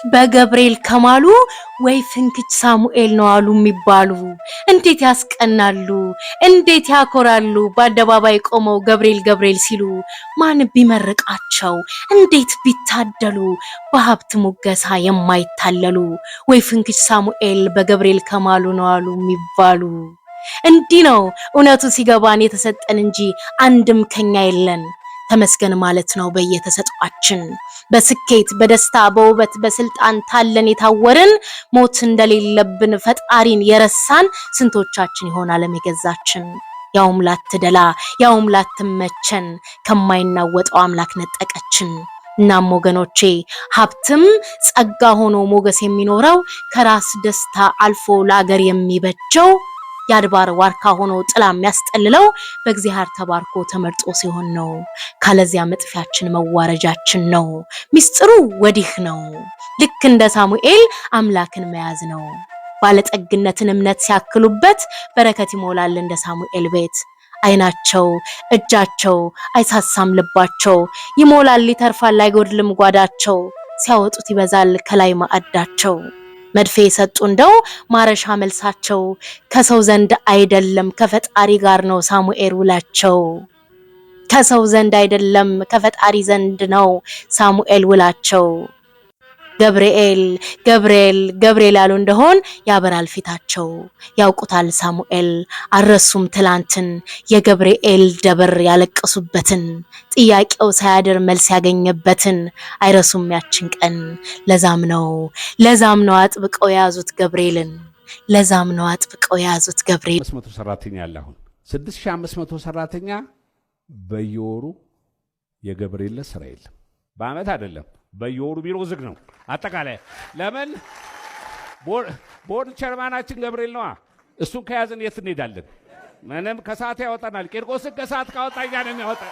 በገብርኤል ከማሉ ወይ ፍንክች ሳሙኤል ነው አሉ የሚባሉ። እንዴት ያስቀናሉ፣ እንዴት ያኮራሉ። በአደባባይ ቆመው ገብርኤል ገብርኤል ሲሉ ማን ቢመርቃቸው እንዴት ቢታደሉ። በሀብት ሙገሳ የማይታለሉ ወይ ፍንክች ሳሙኤል በገብርኤል ከማሉ ነው አሉ የሚባሉ። እንዲህ ነው እውነቱ ሲገባን የተሰጠን እንጂ አንድም ከኛ የለን። ተመስገን ማለት ነው በየተሰጧችን። በስኬት በደስታ በውበት በስልጣን ታለን የታወርን፣ ሞት እንደሌለብን ፈጣሪን የረሳን ስንቶቻችን ይሆን ዓለም የገዛችን። ያውም ላትደላ ያውም ላትመቸን ከማይናወጠው አምላክ ነጠቀችን። እናም ወገኖቼ ሀብትም ጸጋ ሆኖ ሞገስ የሚኖረው ከራስ ደስታ አልፎ ለአገር የሚበጀው ያድባር ዋርካ ሆኖ ጥላ የሚያስጠልለው በእግዚአብሔር ተባርኮ ተመርጦ ሲሆን ነው። ካለዚያ መጥፊያችን መዋረጃችን ነው። ሚስጥሩ ወዲህ ነው። ልክ እንደ ሳሙኤል አምላክን መያዝ ነው። ባለጠግነትን እምነት ሲያክሉበት በረከት ይሞላል እንደ ሳሙኤል ቤት። አይናቸው እጃቸው አይሳሳም ልባቸው፣ ይሞላል ይተርፋል አይጎድልም ጓዳቸው። ሲያወጡት ይበዛል ከላይ ማዕዳቸው። መድፌ የሰጡ እንደው ማረሻ መልሳቸው፣ ከሰው ዘንድ አይደለም ከፈጣሪ ጋር ነው ሳሙኤል ውላቸው። ከሰው ዘንድ አይደለም ከፈጣሪ ዘንድ ነው ሳሙኤል ውላቸው። ገብርኤል ገብርኤል ገብርኤል ያሉ እንደሆን ያበራል ፊታቸው። ያውቁታል ሳሙኤል አረሱም ትላንትን፣ የገብርኤል ደብር ያለቀሱበትን። ጥያቄው ሳያድር መልስ ያገኘበትን አይረሱም ያችን ቀን። ለዛም ነው አጥብቀው የያዙት ገብርኤልን። ለዛም ነው አጥብቀው የያዙት ገብርኤል። 500 ሰራተኛ ያለ አሁን 6500 ሰራተኛ በየወሩ የገብርኤል ስራ የለም። በአመት አይደለም በየወሩ ቢሮ ዝግ ነው። አጠቃላይ ለምን ቦርድ ቸርማናችን ገብርኤል ነዋ። እሱን ከያዝን የት እንሄዳለን? ምንም ከሰዓት ያወጣናል። ቂርቆስን ከሰዓት ካወጣ እኛን የሚያወጣ